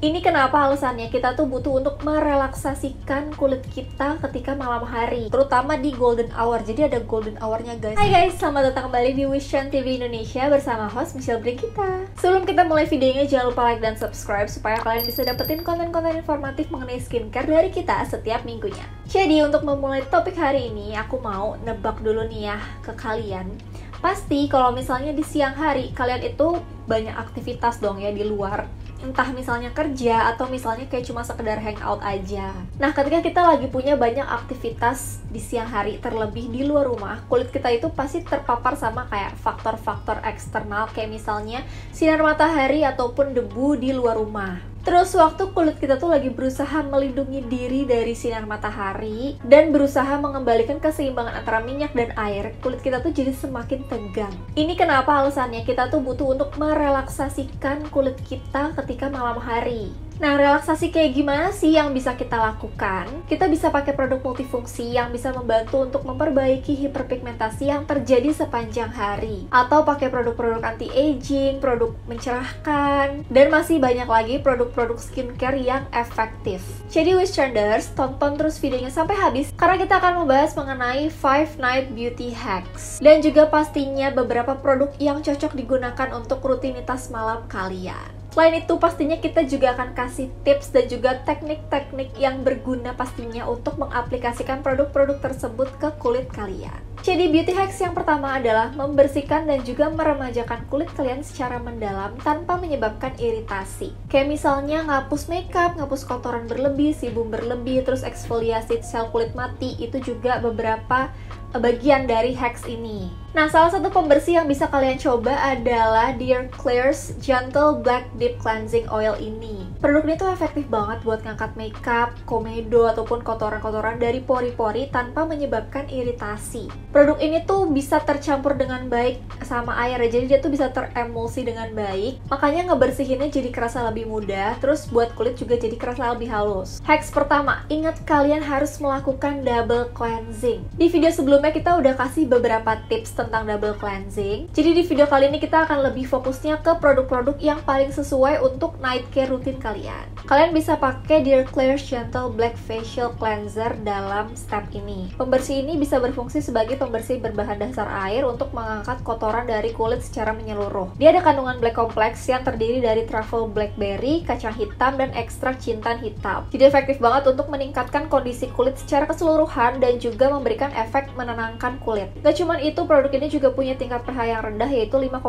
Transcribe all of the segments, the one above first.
Ini kenapa alasannya kita tuh butuh untuk merelaksasikan kulit kita ketika malam hari, terutama di golden hour. Jadi ada golden hour-nya guys. Hai guys, selamat datang kembali di Wishon TV Indonesia bersama host Michelle Brigita. Sebelum kita mulai videonya, jangan lupa like dan subscribe supaya kalian bisa dapetin konten-konten informatif mengenai skincare dari kita setiap minggunya. Jadi untuk memulai topik hari ini, aku mau nebak dulu nih ya ke kalian. Pasti kalau misalnya di siang hari kalian itu banyak aktivitas dong ya di luar. Entah misalnya kerja atau misalnya kayak cuma sekedar hangout aja. Nah, ketika kita lagi punya banyak aktivitas di siang hari, terlebih di luar rumah, kulit kita itu pasti terpapar sama kayak faktor-faktor eksternal kayak misalnya sinar matahari ataupun debu di luar rumah. Terus waktu kulit kita tuh lagi berusaha melindungi diri dari sinar matahari dan berusaha mengembalikan keseimbangan antara minyak dan air, kulit kita tuh jadi semakin tegang. Ini kenapa alasannya kita tuh butuh untuk merelaksasikan kulit kita ketika malam hari. Nah, relaksasi kayak gimana sih yang bisa kita lakukan? Kita bisa pakai produk multifungsi yang bisa membantu untuk memperbaiki hiperpigmentasi yang terjadi sepanjang hari. Atau pakai produk-produk anti-aging, produk mencerahkan, dan masih banyak lagi produk-produk skincare yang efektif. Jadi Wishonders, tonton terus videonya sampai habis karena kita akan membahas mengenai 5 Night Beauty Hacks. Dan juga pastinya beberapa produk yang cocok digunakan untuk rutinitas malam kalian. Selain itu, pastinya kita juga akan kasih tips dan juga teknik-teknik yang berguna pastinya untuk mengaplikasikan produk-produk tersebut ke kulit kalian. Jadi beauty hacks yang pertama adalah membersihkan dan juga meremajakan kulit kalian secara mendalam tanpa menyebabkan iritasi. Kayak misalnya ngapus makeup, ngapus kotoran berlebih, sebum berlebih, terus eksfoliasi sel kulit mati, itu juga beberapa bagian dari hacks ini. Nah, salah satu pembersih yang bisa kalian coba adalah Dear Klairs Gentle Black Deep Cleansing Oil ini. Produk ini tuh efektif banget buat ngangkat makeup, komedo, ataupun kotoran-kotoran dari pori-pori tanpa menyebabkan iritasi. Produk ini tuh bisa tercampur dengan baik sama air, jadi dia tuh bisa teremulsi dengan baik. Makanya ngebersihinnya jadi kerasa lebih mudah, terus buat kulit juga jadi kerasa lebih halus. Hacks pertama, ingat kalian harus melakukan double cleansing. Di video sebelumnya kita udah kasih beberapa tips tentang double cleansing. Jadi di video kali ini kita akan lebih fokusnya ke produk-produk yang paling sesuai untuk night care rutin kalian. Kalian bisa pakai Dear Klairs Gentle Black Facial Cleanser dalam step ini. Pembersih ini bisa berfungsi sebagai pembersih berbahan dasar air untuk mengangkat kotoran dari kulit secara menyeluruh. Dia ada kandungan black complex yang terdiri dari truffle blackberry, kacang hitam, dan ekstrak jintan hitam. Jadi efektif banget untuk meningkatkan kondisi kulit secara keseluruhan dan juga memberikan efek menenangkan kulit. Gak cuman itu, produk ini juga punya tingkat pH yang rendah yaitu 5,5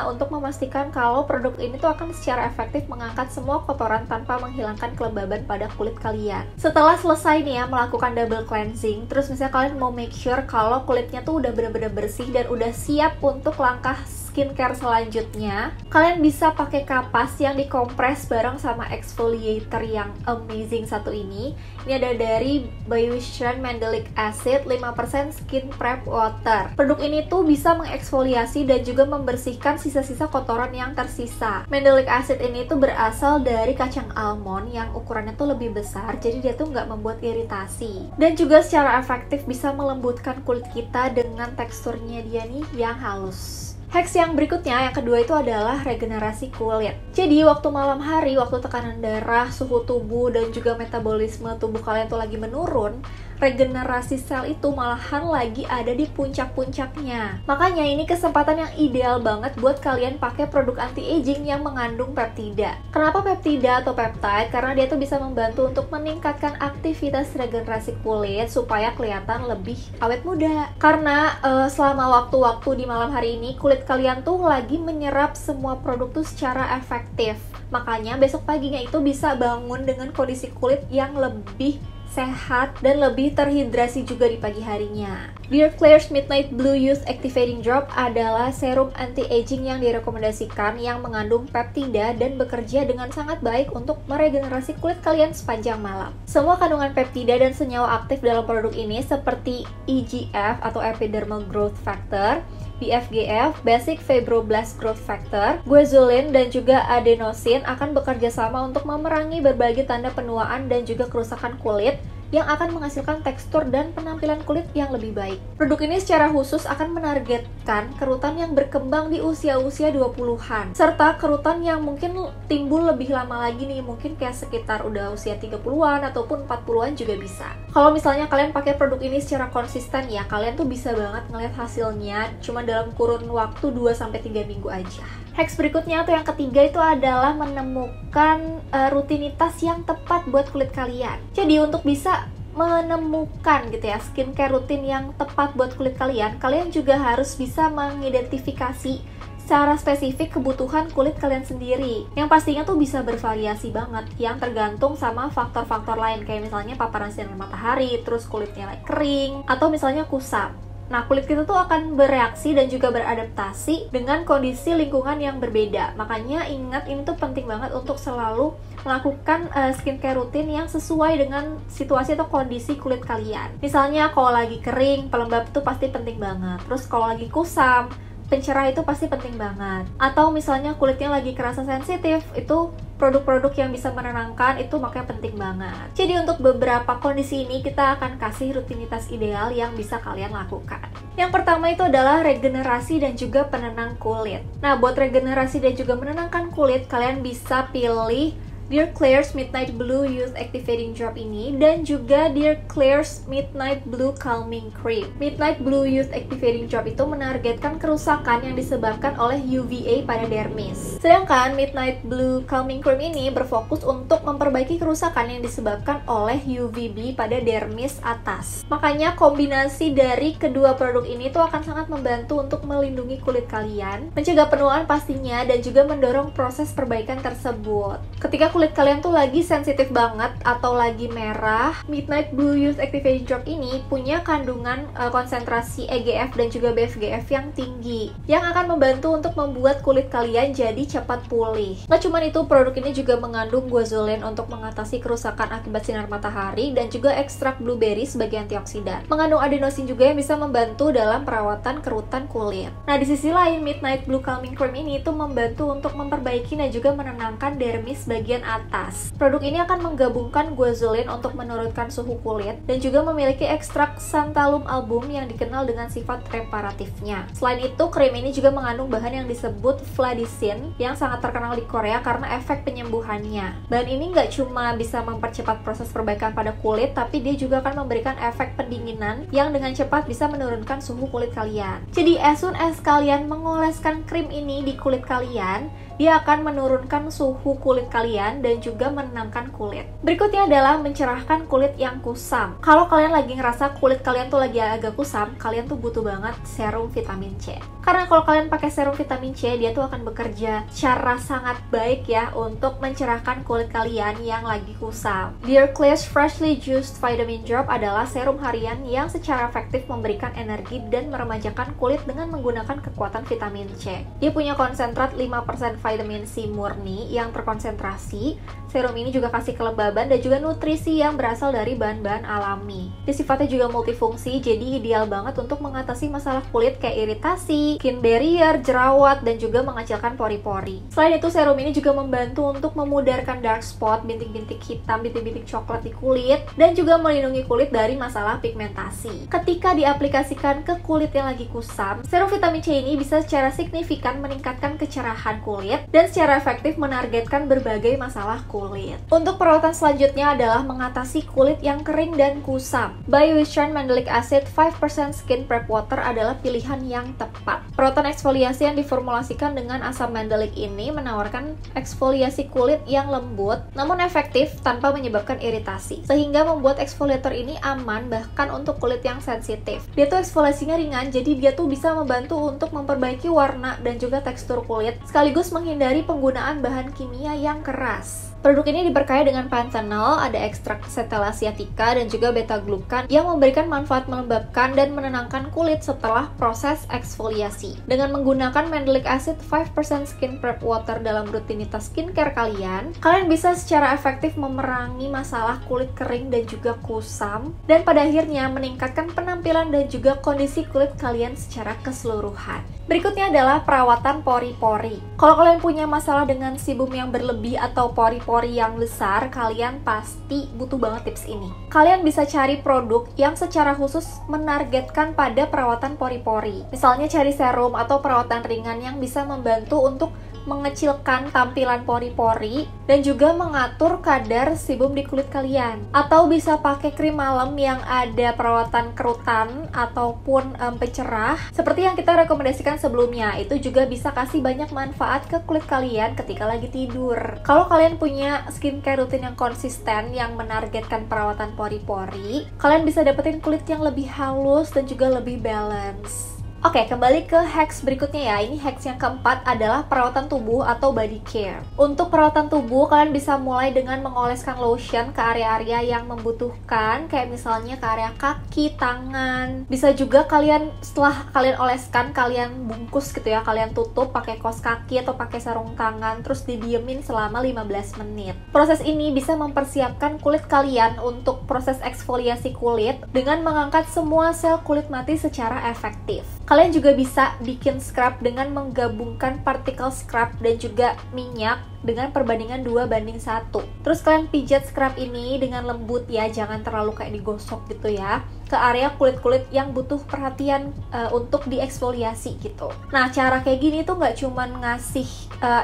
untuk memastikan kalau produk ini tuh akan secara efektif mengangkat semua kotoran tanpa menghilangkan kelembaban pada kulit kalian. Setelah selesai nih ya melakukan double cleansing, terus misalnya kalian mau make sure kalau kulitnya tuh udah bener-bener bersih dan udah siap untuk langkah skincare selanjutnya, kalian bisa pakai kapas yang dikompres bareng sama exfoliator yang amazing satu ini. Ini ada dari by Wishon Mandelic Acid 5% Skin Prep Water. Produk ini tuh bisa mengeksfoliasi dan juga membersihkan sisa-sisa kotoran yang tersisa. Mandelic Acid ini tuh berasal dari kacang almond yang ukurannya tuh lebih besar, jadi dia tuh nggak membuat iritasi. Dan juga secara efektif bisa melembutkan kulit kita dengan teksturnya dia nih yang halus. Hacks yang berikutnya, yang kedua itu adalah regenerasi kulit. Jadi waktu malam hari, waktu tekanan darah, suhu tubuh, dan juga metabolisme tubuh kalian tuh lagi menurun, regenerasi sel itu malahan lagi ada di puncak-puncaknya. Makanya ini kesempatan yang ideal banget buat kalian pakai produk anti-aging yang mengandung peptida. Kenapa peptida atau peptide? Karena dia tuh bisa membantu untuk meningkatkan aktivitas regenerasi kulit supaya kelihatan lebih awet muda. Karena selama waktu-waktu di malam hari ini, kulit kalian tuh lagi menyerap semua produk tuh secara efektif. Makanya besok paginya itu bisa bangun dengan kondisi kulit yang lebih sehat dan lebih terhidrasi juga di pagi harinya. Dear Klairs Midnight Blue Youth Activating Drop adalah serum anti-aging yang direkomendasikan yang mengandung peptida dan bekerja dengan sangat baik untuk meregenerasi kulit kalian sepanjang malam. Semua kandungan peptida dan senyawa aktif dalam produk ini seperti EGF atau Epidermal Growth Factor, BFGF, Basic Fibroblast Growth Factor, guanidin, dan juga adenosin akan bekerja sama untuk memerangi berbagai tanda penuaan dan juga kerusakan kulit yang akan menghasilkan tekstur dan penampilan kulit yang lebih baik. Produk ini secara khusus akan menargetkan kerutan yang berkembang di usia-usia 20-an, serta kerutan yang mungkin timbul lebih lama lagi nih, mungkin kayak sekitar udah usia 30-an ataupun 40-an juga bisa. Kalau misalnya kalian pakai produk ini secara konsisten ya, kalian tuh bisa banget ngeliat hasilnya cuma dalam kurun waktu 2-3 minggu aja. Hacks berikutnya atau yang ketiga itu adalah menemukan rutinitas yang tepat buat kulit kalian. Jadi untuk bisa menemukan gitu ya skincare rutin yang tepat buat kulit kalian, kalian juga harus bisa mengidentifikasi secara spesifik kebutuhan kulit kalian sendiri, yang pastinya tuh bisa bervariasi banget, yang tergantung sama faktor-faktor lain kayak misalnya paparan sinar matahari, terus kulitnya kering, atau misalnya kusam. Nah, kulit kita tuh akan bereaksi dan juga beradaptasi dengan kondisi lingkungan yang berbeda. Makanya ingat, ini tuh penting banget untuk selalu melakukan skincare rutin yang sesuai dengan situasi atau kondisi kulit kalian. Misalnya kalau lagi kering, pelembab itu pasti penting banget. Terus kalau lagi kusam, pencerah itu pasti penting banget. Atau misalnya kulitnya lagi kerasa sensitif, itu produk-produk yang bisa menenangkan itu makanya penting banget. Jadi untuk beberapa kondisi ini kita akan kasih rutinitas ideal yang bisa kalian lakukan. Yang pertama itu adalah regenerasi dan juga penenang kulit. Nah, buat regenerasi dan juga menenangkan kulit, kalian bisa pilih Dear Klairs Midnight Blue Youth Activating Drop ini dan juga Dear Klairs Midnight Blue Calming Cream. Midnight Blue Youth Activating Drop itu menargetkan kerusakan yang disebabkan oleh UVA pada dermis. Sedangkan Midnight Blue Calming Cream ini berfokus untuk memperbaiki kerusakan yang disebabkan oleh UVB pada dermis atas. Makanya kombinasi dari kedua produk ini tuh akan sangat membantu untuk melindungi kulit kalian, mencegah penuaan pastinya, dan juga mendorong proses perbaikan tersebut. Ketika kulit kalian tuh lagi sensitif banget atau lagi merah, Midnight Blue Youth Activating Drop ini punya kandungan konsentrasi EGF dan juga BFGF yang tinggi, yang akan membantu untuk membuat kulit kalian jadi cepat pulih. Nggak cuma itu, produk ini juga mengandung guanidolin untuk mengatasi kerusakan akibat sinar matahari dan juga ekstrak blueberry sebagai antioksidan. Mengandung adenosin juga yang bisa membantu dalam perawatan kerutan kulit. Nah, di sisi lain, Midnight Blue Calming Cream ini tuh membantu untuk memperbaiki dan juga menenangkan dermis bagian atas. Produk ini akan menggabungkan guanidolin untuk menurunkan suhu kulit dan juga memiliki ekstrak Santalum album yang dikenal dengan sifat reparatifnya. Selain itu, krim ini juga mengandung bahan yang disebut fladicin yang sangat terkenal di Korea karena efek penyembuhannya. Bahan ini nggak cuma bisa mempercepat proses perbaikan pada kulit, tapi dia juga akan memberikan efek pendinginan yang dengan cepat bisa menurunkan suhu kulit kalian. Jadi as soon as kalian mengoleskan krim ini di kulit kalian, dia akan menurunkan suhu kulit kalian dan juga menenangkan kulit. Berikutnya adalah mencerahkan kulit yang kusam. Kalau kalian lagi ngerasa kulit kalian tuh lagi agak kusam, kalian tuh butuh banget serum vitamin C. Karena kalau kalian pakai serum vitamin C, dia tuh akan bekerja secara sangat baik ya untuk mencerahkan kulit kalian yang lagi kusam. Dear Klairs Freshly Juiced Vitamin Drop adalah serum harian yang secara efektif memberikan energi dan meremajakan kulit dengan menggunakan kekuatan vitamin C. Dia punya konsentrat 5% vitamin C murni yang terkonsentrasi. Serum ini juga kasih kelembaban dan juga nutrisi yang berasal dari bahan-bahan alami. Dia sifatnya juga multifungsi, jadi ideal banget untuk mengatasi masalah kulit kayak iritasi, skin barrier, jerawat, dan juga mengecilkan pori-pori. Selain itu, serum ini juga membantu untuk memudarkan dark spot, bintik-bintik hitam, bintik-bintik coklat di kulit, dan juga melindungi kulit dari masalah pigmentasi. Ketika diaplikasikan ke kulit yang lagi kusam, serum vitamin C ini bisa secara signifikan meningkatkan kecerahan kulit dan secara efektif menargetkan berbagai masalah kulit. Untuk perawatan selanjutnya adalah mengatasi kulit yang kering dan kusam. By Wishern Mandelic Acid 5% Skin Prep Water adalah pilihan yang tepat. Perawatan eksfoliasi yang diformulasikan dengan asam mandelic ini menawarkan eksfoliasi kulit yang lembut namun efektif tanpa menyebabkan iritasi, sehingga membuat eksfoliator ini aman bahkan untuk kulit yang sensitif. Dia tuh eksfoliasinya ringan, jadi dia tuh bisa membantu untuk memperbaiki warna dan juga tekstur kulit, sekaligus menghindari penggunaan bahan kimia yang keras. Produk ini diperkaya dengan panthenol, ada ekstrak Centella asiatica dan juga beta-glucan yang memberikan manfaat melembabkan dan menenangkan kulit setelah proses eksfoliasi. Dengan menggunakan Mandelic Acid 5% Skin Prep Water dalam rutinitas skincare kalian bisa secara efektif memerangi masalah kulit kering dan juga kusam, dan pada akhirnya meningkatkan penampilan dan juga kondisi kulit kalian secara keseluruhan. Berikutnya adalah perawatan pori-pori. Kalau kalian punya masalah dengan sebum yang berlebih atau pori-pori yang besar, kalian pasti butuh banget tips ini. Kalian bisa cari produk yang secara khusus menargetkan pada perawatan pori-pori. Misalnya cari serum atau perawatan ringan yang bisa membantu untuk mengecilkan tampilan pori-pori dan juga mengatur kadar sebum di kulit kalian. Atau bisa pakai krim malam yang ada perawatan kerutan ataupun pencerah seperti yang kita rekomendasikan sebelumnya. Itu juga bisa kasih banyak manfaat ke kulit kalian ketika lagi tidur. Kalau kalian punya skincare rutin yang konsisten yang menargetkan perawatan pori-pori, kalian bisa dapetin kulit yang lebih halus dan juga lebih balance. Oke, kembali ke hacks berikutnya ya. Ini hacks yang keempat adalah perawatan tubuh atau body care. Untuk perawatan tubuh, kalian bisa mulai dengan mengoleskan lotion ke area-area yang membutuhkan, kayak misalnya ke area kaki, tangan. Bisa juga kalian setelah kalian oleskan, kalian bungkus gitu ya, kalian tutup pakai kaos kaki atau pakai sarung tangan, terus didiemin selama 15 menit. Proses ini bisa mempersiapkan kulit kalian untuk proses eksfoliasi kulit dengan mengangkat semua sel kulit mati secara efektif. Kalian juga bisa bikin scrub dengan menggabungkan partikel scrub dan juga minyak dengan perbandingan 2:1. Terus kalian pijat scrub ini dengan lembut ya, jangan terlalu kayak digosok gitu ya, ke area kulit-kulit yang butuh perhatian untuk dieksfoliasi gitu. Nah, cara kayak gini tuh nggak cuman ngasih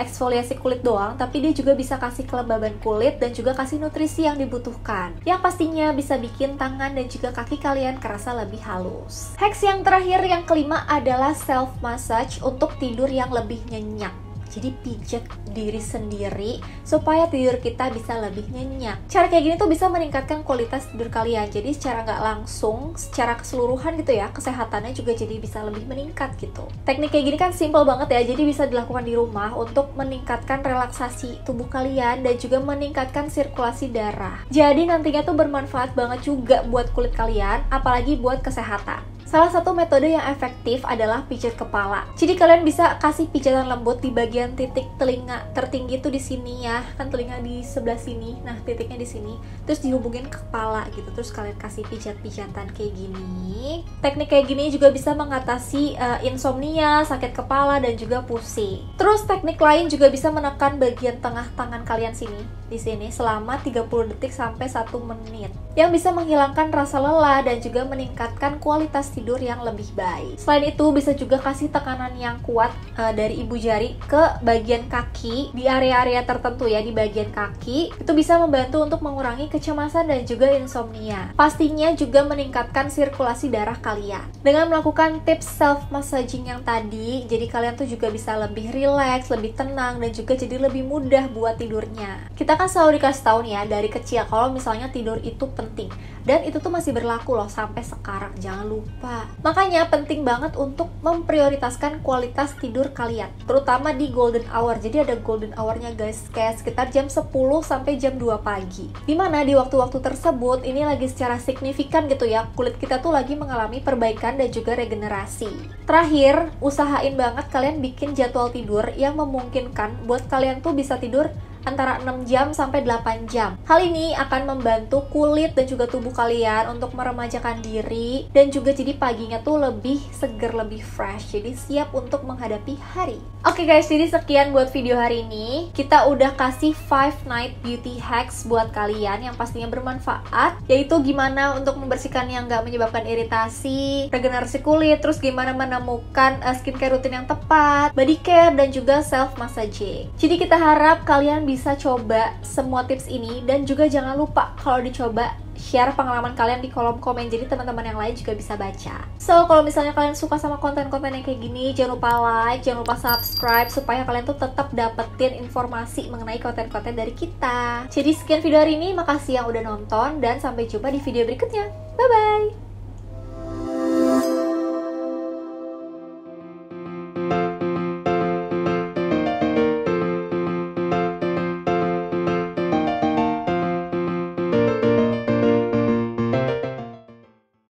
eksfoliasi kulit doang, tapi dia juga bisa kasih kelembaban kulit dan juga kasih nutrisi yang dibutuhkan, yang pastinya bisa bikin tangan dan juga kaki kalian kerasa lebih halus. Hacks yang terakhir, yang kelima adalah self massage untuk tidur yang lebih nyenyak. Jadi pijat diri sendiri supaya tidur kita bisa lebih nyenyak. Cara kayak gini tuh bisa meningkatkan kualitas tidur kalian. Jadi secara nggak langsung, secara keseluruhan gitu ya, kesehatannya juga jadi bisa lebih meningkat gitu. Teknik kayak gini kan simple banget ya, jadi bisa dilakukan di rumah untuk meningkatkan relaksasi tubuh kalian dan juga meningkatkan sirkulasi darah. Jadi nantinya tuh bermanfaat banget juga buat kulit kalian, apalagi buat kesehatan. Salah satu metode yang efektif adalah pijat kepala. Jadi kalian bisa kasih pijatan lembut di bagian titik telinga tertinggi tuh di sini ya, kan telinga di sebelah sini. Nah, titiknya di sini. Terus dihubungin ke kepala gitu. Terus kalian kasih pijat-pijatan kayak gini. Teknik kayak gini juga bisa mengatasi insomnia, sakit kepala dan juga pusing. Terus teknik lain juga bisa menekan bagian tengah tangan kalian di sini selama 30 detik sampai 1 menit. Yang bisa menghilangkan rasa lelah dan juga meningkatkan kualitas tidur yang lebih baik. Selain itu, bisa juga kasih tekanan yang kuat dari ibu jari ke bagian kaki di area-area tertentu ya, di bagian kaki. Itu bisa membantu untuk mengurangi kecemasan dan juga insomnia. Pastinya juga meningkatkan sirkulasi darah kalian. Dengan melakukan tips self massaging yang tadi, jadi kalian tuh juga bisa lebih rileks, lebih tenang dan juga jadi lebih mudah buat tidurnya. Kita kan selalu dikasih tahu nih ya dari kecil kalau misalnya tidur itu penting. Dan itu tuh masih berlaku loh sampai sekarang, jangan lupa. Makanya penting banget untuk memprioritaskan kualitas tidur kalian, terutama di golden hour. Jadi ada golden hour-nya guys, kayak sekitar jam 10 sampai jam 2 pagi. Dimana di waktu-waktu tersebut, ini lagi secara signifikan gitu ya, kulit kita tuh lagi mengalami perbaikan dan juga regenerasi. Terakhir, usahain banget kalian bikin jadwal tidur yang memungkinkan buat kalian tuh bisa tidur antara 6 jam sampai 8 jam. Hal ini akan membantu kulit dan juga tubuh kalian untuk meremajakan diri dan juga jadi paginya tuh lebih seger, lebih fresh. Jadi siap untuk menghadapi hari. Oke guys, jadi sekian buat video hari ini. Kita udah kasih 5 night beauty hacks buat kalian yang pastinya bermanfaat, yaitu gimana untuk membersihkan yang nggak menyebabkan iritasi, regenerasi kulit, terus gimana menemukan skincare rutin yang tepat, body care, dan juga self massaging. Jadi kita harap kalian bisa coba semua tips ini, dan juga jangan lupa kalau dicoba share pengalaman kalian di kolom komen, jadi teman-teman yang lain juga bisa baca. So, kalau misalnya kalian suka sama konten-konten yang kayak gini, jangan lupa like, jangan lupa subscribe, supaya kalian tuh tetap dapetin informasi mengenai konten-konten dari kita. Jadi sekian video hari ini, makasih yang udah nonton, dan sampai jumpa di video berikutnya. Bye-bye!